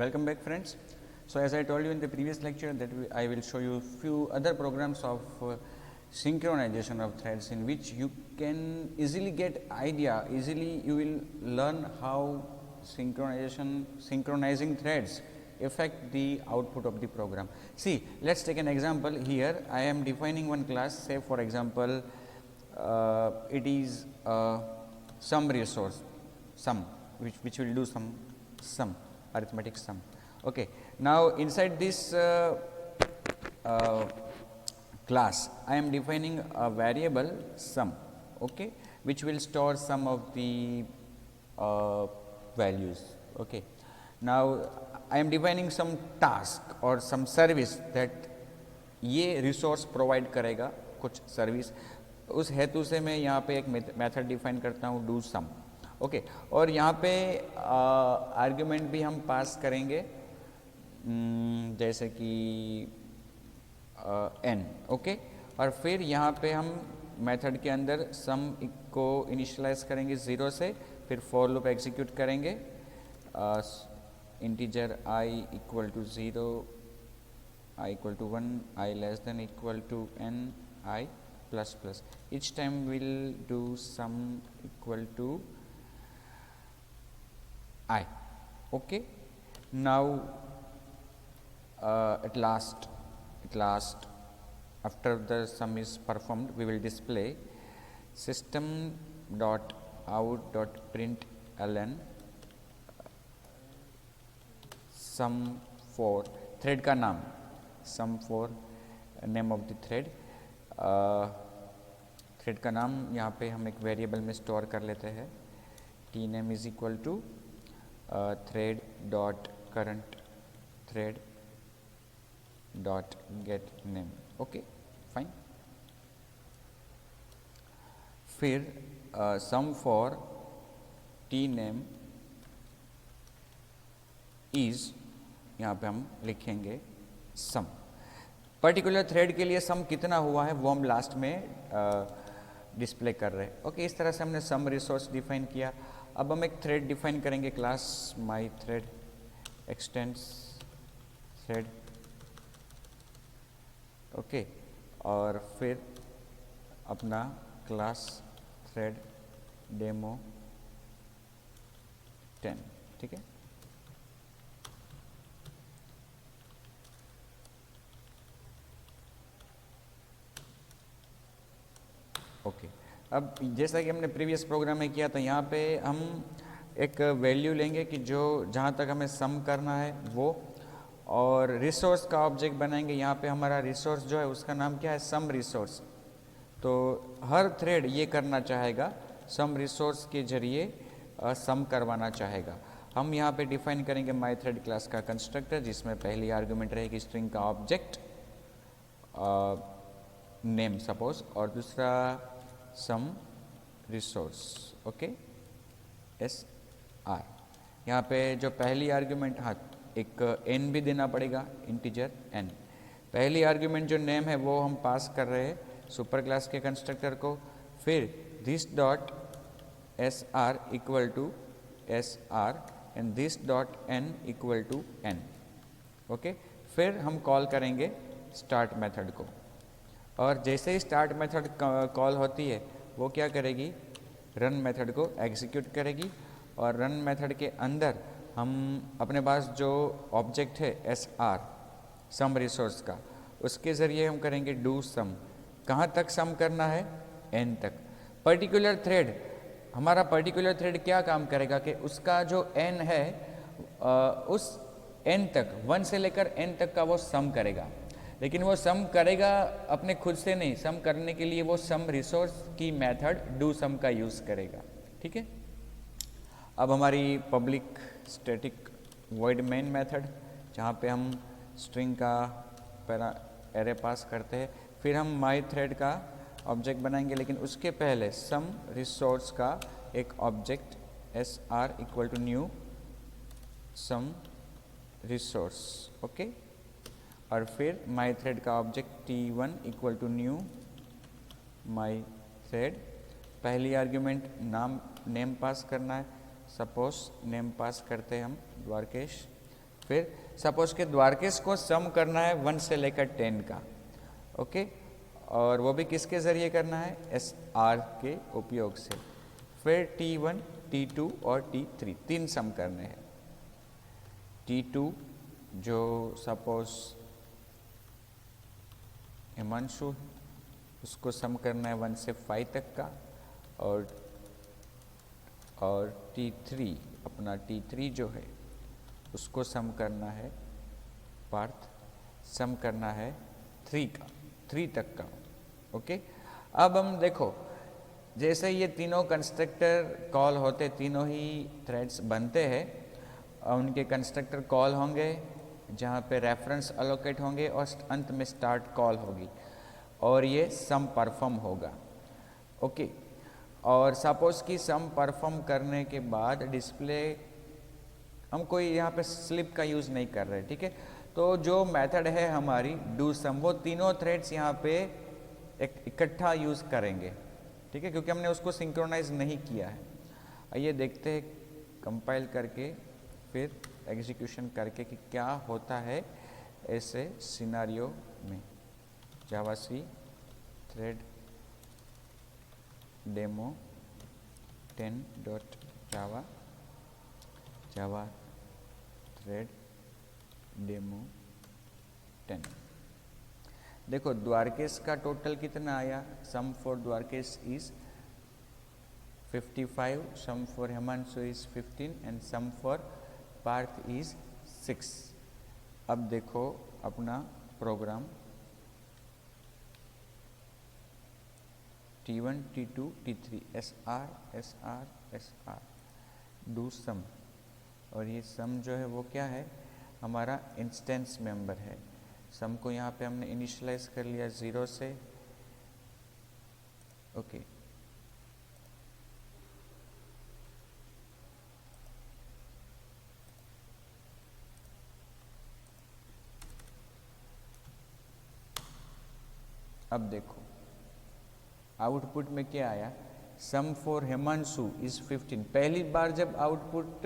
Welcome back, friends. So as I told you in the previous lecture that I will show you few other programs of synchronization of threads in which you can easily get idea, easily you will learn how synchronizing threads affect the output of the program. See, let us take an example here. I am defining one class, say for example, it is sum resource, sum, which will do some sum, arithmetic sum. Okay. Now, inside this class, I am defining a variable sum, okay, which will store some of the values. Okay. Now, I am defining some task or some service that ये resource provide करेगा कुछ service, उस हेतु से मैं यहाँ पे एक मेथड डिफाइन करता हूँ डू सम. ओके. और यहाँ पे आर्ग्यूमेंट भी हम पास करेंगे जैसे कि n. ओके. और फिर यहाँ पे हम मेथड के अंदर सम को इनिशियलाइज करेंगे 0 से, फिर फॉर लूप एग्जीक्यूट करेंगे integer I equal to 0, I equal to 1, I less than equal to n, I plus plus. Each time we will do sum equal to I. Okay. Now, at last, after the sum is performed, we will display system dot out dot println sum for thread का नाम, sum for name of the thread. Thread का नाम यहाँ पे हम एक variable में store कर लेते हैं. T name is equal to thread dot current thread dot get name. Okay, fine. फिर some for T name is, यहाँ पे हम लिखेंगे सम. पर्टिकुलर थ्रेड के लिए सम कितना हुआ है वो हम लास्ट में डिस्प्ले कर रहे हैं. ओके. इस तरह से हमने सम रिसोर्स डिफाइन किया. अब हम एक थ्रेड डिफाइन करेंगे class my thread x tends thread. Okay. और फिर अपना क्लास थ्रेड डेमो 10. ठीक है. ओके. अब जैसा कि हमने प्रीवियस प्रोग्राम में किया था, यहाँ पे हम एक वैल्यू लेंगे कि जो जहाँ तक हमें सम करना है वो, और रिसोर्स का ऑब्जेक्ट बनाएंगे. यहाँ पे हमारा रिसोर्स जो है उसका नाम क्या है, सम रिसोर्स. तो हर थ्रेड ये करना चाहेगा, सम रिसोर्स के जरिए सम करवाना चाहेगा. हम यहाँ पे डिफाइन करेंगे माई थ्रेड क्लास का कंस्ट्रक्टर, जिसमें पहली आर्गुमेंट रहेगी स्ट्रिंग का ऑब्जेक्ट नेम सपोज, और दूसरा सम रिसोर्स. Okay, S R. यहाँ पे जो पहली आर्ग्यूमेंट, हाँ, एक n भी देना पड़ेगा, इंटीजर n. पहली आर्ग्यूमेंट जो नेम है वो हम पास कर रहे हैं सुपर क्लास के कंस्ट्रक्टर को. फिर this dot S R equal to S R and this dot n equal to n. Okay. फिर हम कॉल करेंगे स्टार्ट मेथड को, और जैसे ही स्टार्ट मेथड कॉल होती है वो क्या करेगी, रन मेथड को एग्जीक्यूट करेगी. और रन मेथड के अंदर हम अपने पास जो ऑब्जेक्ट है एस आर सम रिसोर्स का, उसके ज़रिए हम करेंगे डू सम. कहाँ तक सम करना है, n तक. पर्टिकुलर थ्रेड, हमारा पर्टिकुलर थ्रेड क्या काम करेगा कि उसका जो n है उस n तक, 1 से लेकर n तक का वो सम करेगा. लेकिन वो सम करेगा अपने खुद से नहीं, सम करने के लिए वो सम रिसोर्स की मेथड डू सम का यूज़ करेगा. ठीक है. अब हमारी public static void main method, जहाँ पे हम स्ट्रिंग का पैरा एरे पास करते हैं. फिर हम माई थ्रेड का ऑब्जेक्ट बनाएंगे, लेकिन उसके पहले सम रिसोर्स का एक object S R equal to new some resource. Okay. और फिर माई थ्रेड का object T1 equal to new my thread. पहली आर्ग्यूमेंट नेम पास करना है, सपोज नेम पास करते हैं हम द्वारकेश. फिर सपोज के द्वारकेश को सम करना है 1 से लेकर 10 का, ओके, और वो भी किसके ज़रिए करना है, SR के उपयोग से। फिर T1, T2 और T3 तीन सम करने हैं। T2 जो सपोज हिमांशु, उसको सम करना है 1 से 5 तक का, और T3 अपना T3 जो है उसको सम करना है, पार्थ सम करना है 3 तक का, ओके। अब हम देखो, जैसे ये तीनों कंस्ट्रक्टर कॉल होते, तीनों ही थ्रेड्स बनते हैं, उनके कंस्ट्रक्टर कॉल होंगे जहाँ पे रेफरेंस अलोकेट होंगे और अंत में स्टार्ट कॉल होगी, और ये सम परफॉर्म होगा, ओके। और सपोज कि सम परफॉर्म करने के बाद डिस्प्ले, हम कोई यहाँ पे स्लिप का यूज़ नहीं कर रहे, ठीक है। तो जो मेथड है हमारी डू सम, वो तीनों थ्रेड्स यहाँ पे इकट्ठा यूज़ करेंगे, ठीक है, क्योंकि हमने उसको सिंक्रोनाइज नहीं किया है। आइए देखते हैं कंपाइल करके फिर एग्जीक्यूशन करके कि क्या होता है ऐसे सिनारियो में। Javac thread demo 10.java, Java thread demo 10। देखो द्वारकेश का टोटल कितना आया, sum for Dwarkesh is 55, sum for Himanshu is 15 and sum for Parth is 6। अब देखो अपना program T1, T2, T3 SR SR SR do sum, और ये सम जो है वो क्या है, हमारा इंस्टेंस मेंबर है। सम को यहाँ पे हमने इनिशियलाइज कर लिया 0 से, ओके। अब देखो आउटपुट में क्या आया, सम फॉर हिमांशु इज 15। पहली बार जब आउटपुट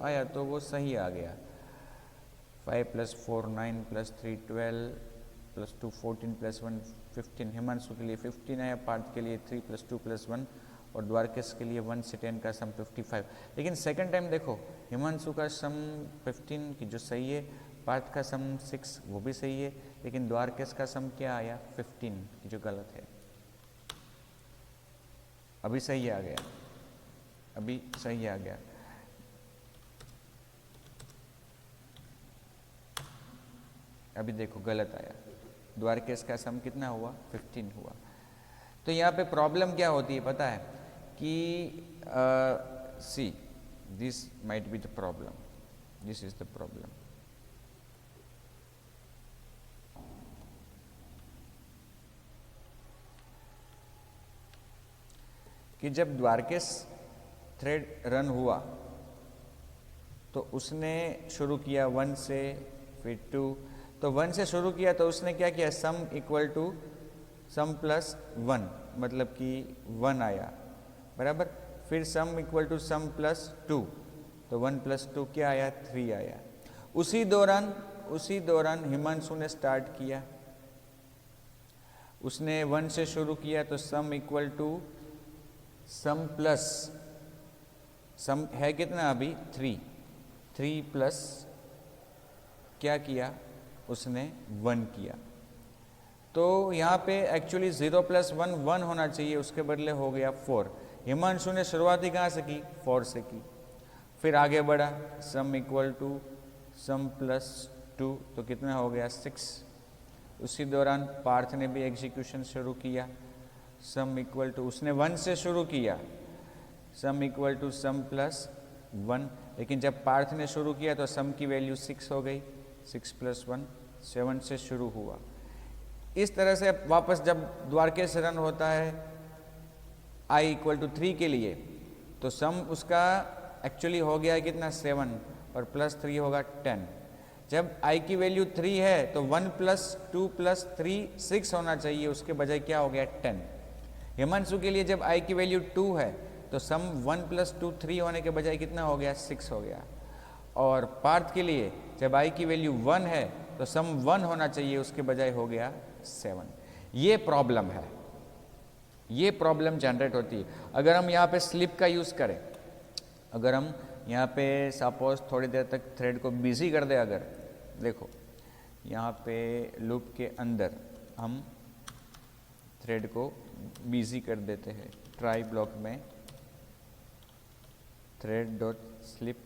आया तो वो सही आ गया, 5 + 4 9 + 3 12 + 2 14 + 1 15। हिमांशु के लिए 15 आया, पार्थ के लिए 3 + 2 + 1, और द्वारकेश के लिए 1 से 10 का सम 55। लेकिन सेकंड टाइम देखो हिमांशु का सम 15 की जो सही है, पार्थ का सम 6 वो भी सही है, लेकिन द्वारकेश का सम क्या आया 15 की जो गलत है। अभी सही आ गया, अभी सही आ गया। अभी देखो गलत आया, द्वारकेश का सम कितना हुआ 15 हुआ। तो यहाँ पे प्रॉब्लम क्या होती है पता है कि see this might be the problem, this is the problem. कि जब द्वारकेश थ्रेड रन हुआ तो उसने शुरू किया 1 से, फिर 2, तो 1 से शुरू किया तो उसने क्या किया, sum equal to sum plus 1, मतलब कि 1 आया बराबर। फिर sum equal to sum plus 2, तो 1 + 2 क्या आया 3 आया। उसी दौरान हिमांशु ने स्टार्ट किया, उसने 1 से शुरू किया तो sum equal to sum plus, sum है कितना अभी 3 प्लस क्या किया उसने 1 किया। तो यहाँ पे एक्चुअली 0 + 1 1 होना चाहिए, उसके बदले हो गया 4। हिमांशु ने शुरुआती कहाँ से की 4 से की, फिर आगे बढ़ा sum equal to sum plus 2, तो कितना हो गया 6। उसी दौरान पार्थ ने भी एग्जीक्यूशन शुरू किया, सम इक्वल टू, उसने 1 से शुरू किया, sum equal to sum plus 1, लेकिन जब पार्थ ने शुरू किया तो सम की वैल्यू 6 हो गई, 6 + 1 7 से शुरू हुआ। इस तरह से वापस जब द्वारकेश रन होता है i = 3 के लिए, तो सम उसका एक्चुअली हो गया है कितना 7, और +3 होगा 10। जब i की वैल्यू 3 है तो 1 + 2 + 3 6 होना चाहिए, उसके बजाय क्या हो गया 10। हिमांशु के लिए जब i की वैल्यू 2 है तो सम 1 + 2 3 होने के बजाय कितना हो गया 6 हो गया। और पार्थ के लिए जब i की वैल्यू 1 है तो सम 1 होना चाहिए, उसके बजाय हो गया 7। ये प्रॉब्लम है, ये प्रॉब्लम जनरेट होती है। अगर हम यहाँ पे स्लिप का यूज़ करें, अगर हम यहाँ पे सपोज थोड़ी देर तक थ्रेड को बिजी कर दे, अगर देखो यहाँ पे लूप के अंदर हम थ्रेड को बिजी कर देते हैं, ट्राई ब्लॉक में थ्रेड डॉट स्लिप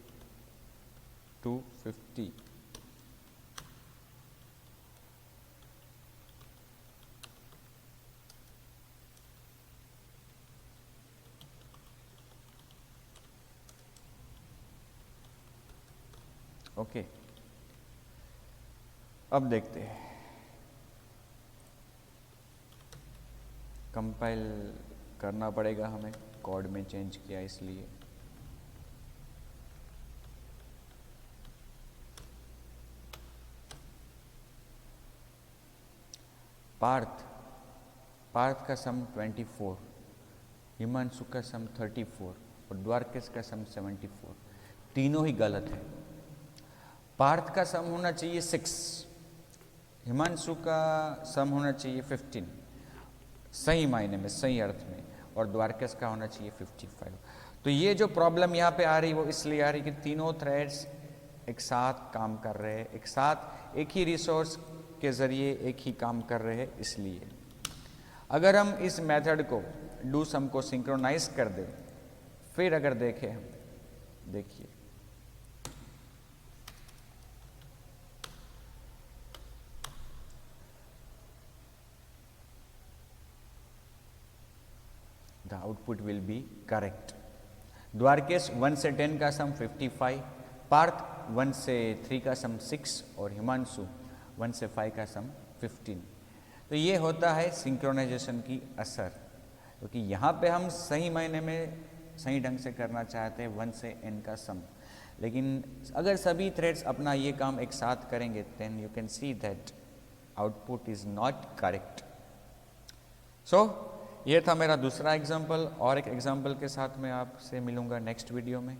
250, ओके। अब देखते हैं, कंपाइल करना पड़ेगा हमें, कोड में चेंज किया इसलिए। पार्थ का सम 24, हिमांशु का सम 34 और द्वारकेश का सम 74, तीनों ही गलत है। पार्थ का सम होना चाहिए 6, हिमांशु का सम होना चाहिए 15, सही मायने में, सही अर्थ में, और द्वारकेश का होना चाहिए 55। तो ये जो प्रॉब्लम यहाँ पे आ रही वो इसलिए आ रही कि तीनों थ्रेड्स एक साथ काम कर रहे हैं, एक साथ एक ही रिसोर्स के ज़रिए एक ही काम कर रहे हैं। इसलिए अगर हम इस मेथड को डू सम को सिंक्रोनाइज कर दें, फिर अगर देखें हम, देखिए the output will be correct. Dwarkesh 1 से 10 का सम 55, पार्थ 1 से 3 का सम 6 और हिमांशु 1 से 5 का सम 15। तो ये होता है सिंक्रोनाइजेशन की असर, क्योंकि यहाँ पे हम सही मायने में सही ढंग से करना चाहते हैं 1 से n का सम, लेकिन अगर सभी थ्रेड्स अपना ये काम एक साथ करेंगे then you can see that output is not correct. So ये था मेरा दूसरा एग्जाम्पल, और एक एग्जाम्पल के साथ मैं आपसे मिलूँगा नेक्स्ट वीडियो में।